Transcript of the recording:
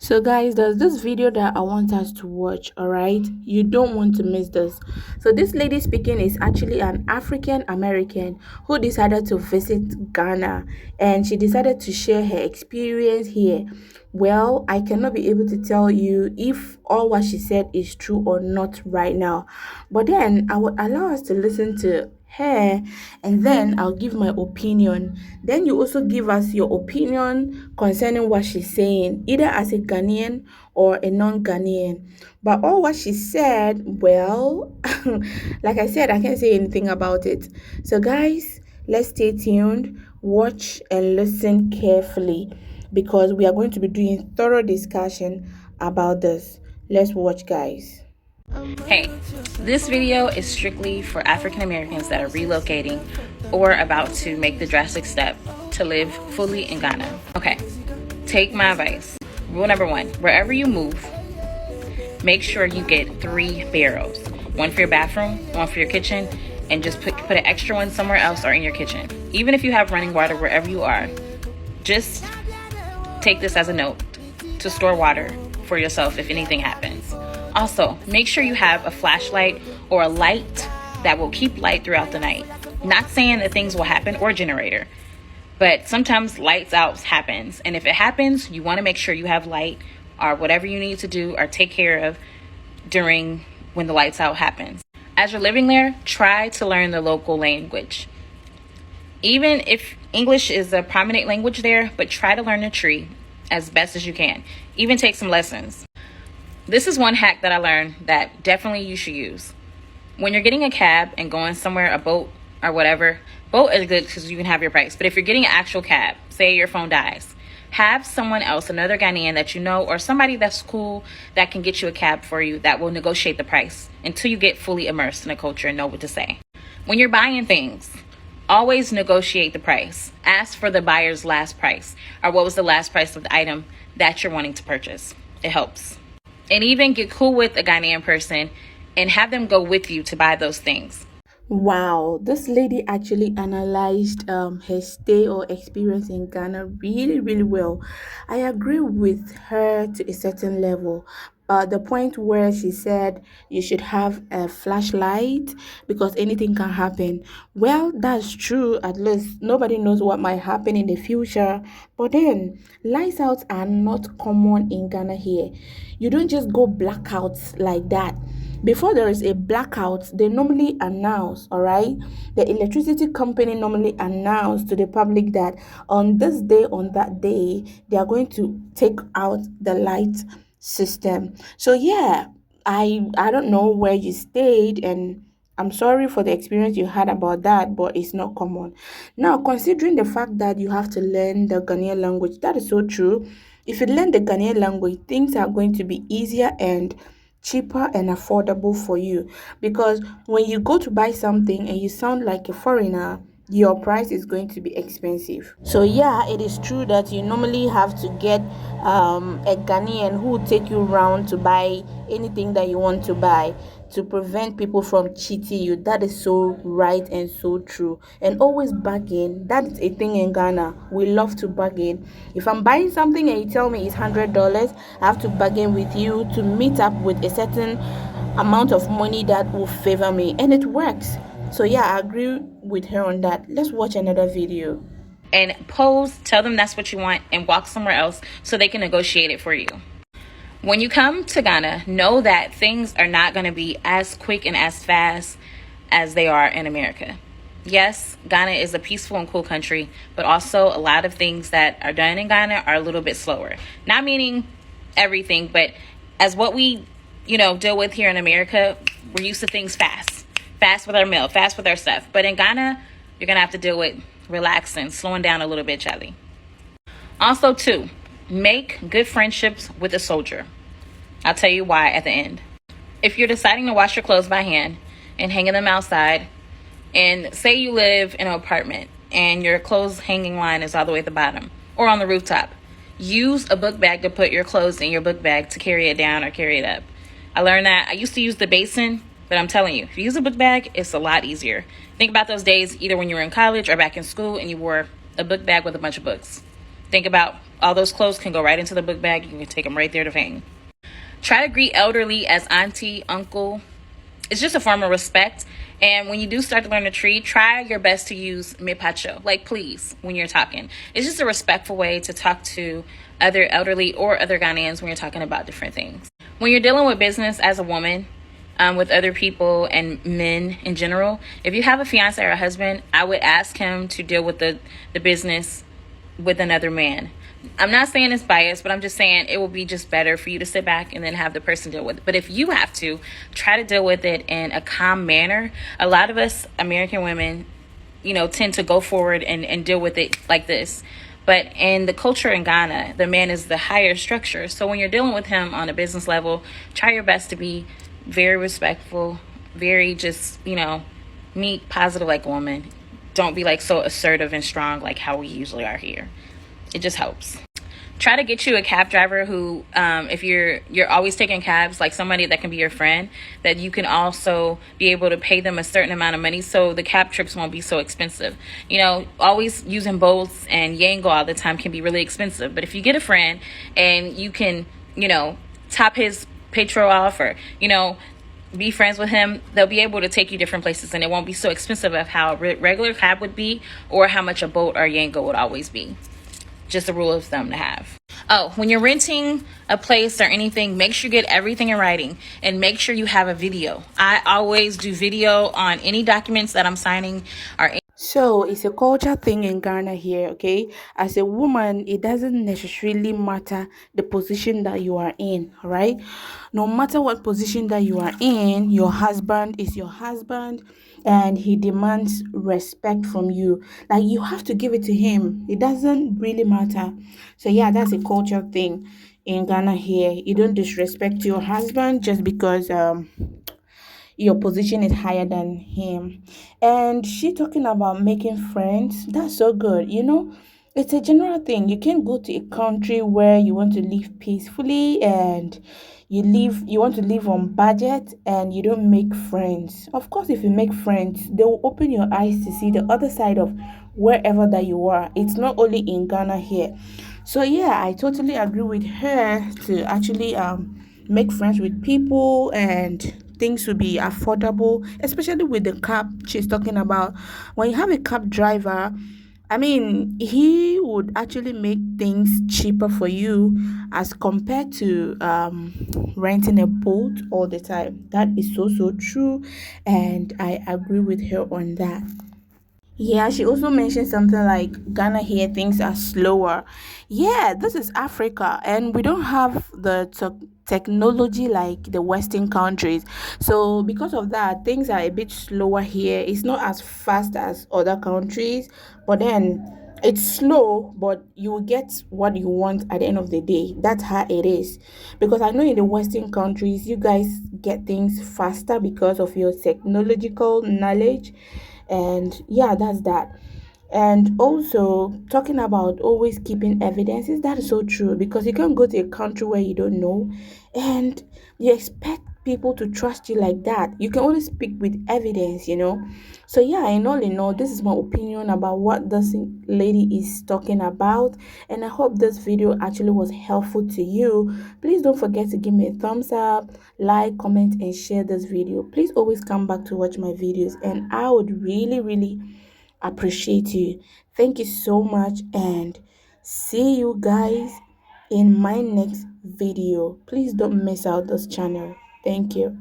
So guys, there's this video that I want us to watch, all right? You don't want to miss this. So this lady speaking is actually an African American who decided to visit Ghana, and she decided to share her experience here. Well, I cannot be able to tell you if all what she said is true or not right now. But then I would allow us to listen to her, and then I'll give my opinion. Then you also give us your opinion concerning what she's saying, either as a Ghanaian or a non-Ghanaian. But all what she said, well, like I said, I can't say anything about it. So guys, let's stay tuned, watch and listen carefully, because we are going to be doing thorough discussion about this. Let's watch, guys. Hey, this video is strictly for African Americans that are relocating or about to make the drastic step to live fully in Ghana. Okay, take my advice. Rule number one, wherever you move, make sure you get 3 barrels. One for your bathroom, one for your kitchen, and just put an extra one somewhere else or in your kitchen. Even if you have running water wherever you are, just take this as a note to store water for yourself if anything happens. Also, make sure you have a flashlight or a light that will keep light throughout the night. Not saying that things will happen, or a generator, but sometimes lights out happens. And if it happens, you want to make sure you have light or whatever you need to do or take care of during when the lights out happens. As you're living there, try to learn the local language. Even if English is a prominent language there, but try to learn the tree as best as you can. Even take some lessons. This is one hack that I learned that definitely you should use. When you're getting a cab and going somewhere, a boat or whatever, boat is good because you can have your price. But if you're getting an actual cab, say your phone dies, have someone else, another Ghanaian that you know, or somebody that's cool that can get you a cab for you that will negotiate the price until you get fully immersed in the culture and know what to say. When you're buying things, always negotiate the price. Ask for the buyer's last price, or what was the last price of the item that you're wanting to purchase. It helps. And even get cool with a Ghanaian person and have them go with you to buy those things. Wow, this lady actually analyzed her stay or experience in Ghana really, really well. I agree with her to a certain level. The point where she said you should have a flashlight because anything can happen. Well, that's true. At least nobody knows what might happen in the future. But then, lights out are not common in Ghana here. You don't just go blackouts like that. Before there is a blackout, they normally announce, all right? The electricity company normally announce to the public that on this day, on that day, they are going to take out the light system. So yeah, I don't know where you stayed, and I'm sorry for the experience you had about that, but it's not common. Now, considering the fact that you have to learn the Ghanaian language, that is so true. If you learn the Ghanaian language, things are going to be easier and cheaper and affordable for you, because when you go to buy something and you sound like a foreigner, your price is going to be expensive. So yeah, it is true that you normally have to get a Ghanaian who will take you around to buy anything that you want to buy, to prevent people from cheating you. That is so right and so true. And always bargain. That is a thing in Ghana. We love to bargain. If I'm buying something and you tell me it's $100, I have to bargain with you to meet up with a certain amount of money that will favor me, and it works. So yeah, I agree with her on that. Let's watch another video. And pose, tell them that's what you want, and walk somewhere else so they can negotiate it for you. When you come to Ghana, know that things are not going to be as quick and as fast as they are in America. Yes, Ghana is a peaceful and cool country, but also a lot of things that are done in Ghana are a little bit slower. Not meaning everything, but as what we, deal with here in America, we're used to things fast. Fast with our meal, fast with our stuff. But in Ghana, you're going to have to deal with relaxing, slowing down a little bit, Charlie. Also, too, make good friendships with a soldier. I'll tell you why at the end. If you're deciding to wash your clothes by hand and hanging them outside, and say you live in an apartment and your clothes hanging line is all the way at the bottom or on the rooftop, use a book bag to put your clothes in your book bag to carry it down or carry it up. I learned that. I used to use the basin, but I'm telling you, if you use a book bag, it's a lot easier. Think about those days either when you were in college or back in school and you wore a book bag with a bunch of books. Think about All those clothes can go right into the book bag. You can take them right there to fame. Try to greet elderly as auntie, uncle. It's just a form of respect. And when you do start to learn to treat, try your best to use me pacho, like please, when you're talking. It's just a respectful way to talk to other elderly or other Ghanaians when you're talking about different things. When you're dealing with business as a woman, with other people and men in general, if you have a fiance or a husband, I would ask him to deal with the business with another man. I'm not saying it's biased, but I'm just saying it will be just better for you to sit back and then have the person deal with it. But if you have to, try to deal with it in a calm manner. A lot of us American women, tend to go forward and deal with it like this. But in the culture in Ghana, the man is the higher structure. So when you're dealing with him on a business level, try your best to be very respectful, very just, meet positive like a woman. Don't be like so assertive and strong like how we usually are here. It just helps. Try to get you a cab driver who, if you're always taking cabs, like somebody that can be your friend, that you can also be able to pay them a certain amount of money so the cab trips won't be so expensive. Always using Bolts and Yango all the time can be really expensive. But if you get a friend and you can, top his petrol off, or, be friends with him, they'll be able to take you different places, and it won't be so expensive of how a regular cab would be or how much a Bolt or Yango would always be. Just a rule of thumb to have. Oh, when you're renting a place or anything, make sure you get everything in writing and make sure you have a video. I always do video on any documents that I'm signing or So it's a culture thing in Ghana here, okay? As a woman, it doesn't necessarily matter the position that you are in, right? No matter what position that you are in, your husband is your husband and he demands respect from you. Like you have to give it to him. It doesn't really matter. So yeah, that's a culture thing in Ghana here. You don't disrespect your husband just because your position is higher than him. And she talking about making friends. That's so good. It's a general thing. You can go to a country where you want to live peacefully and you want to live on budget and you don't make friends. Of course, if you make friends, they will open your eyes to see the other side of wherever that you are. It's not only in Ghana here. So yeah, I totally agree with her to actually make friends with people and things will be affordable, especially with the cab she's talking about. When you have a cab driver, I mean, he would actually make things cheaper for you as compared to renting a boat all the time. That is so, so true. And I agree with her on that. Yeah, she also mentioned something like Ghana here things are slower. Yeah, this is Africa and we don't have the technology like the Western countries. So because of that, things are a bit slower here. It's not as fast as other countries, but then it's slow, but you will get what you want at the end of the day. That's how it is. Because I know in the Western countries, you guys get things faster because of your technological knowledge, and yeah, that's that. And also talking about always keeping evidences, that is so true because you can't go to a country where you don't know and you expect people to trust you like that. You can only speak with evidence. So yeah, in all, this is my opinion about what this lady is talking about, and I hope this video actually was helpful to you. Please don't forget to give me a thumbs up, like, comment, and share this video. Please always come back to watch my videos, and I would really, really appreciate you. Thank you so much, and see you guys in my next video. Please don't miss out this channel. Thank you.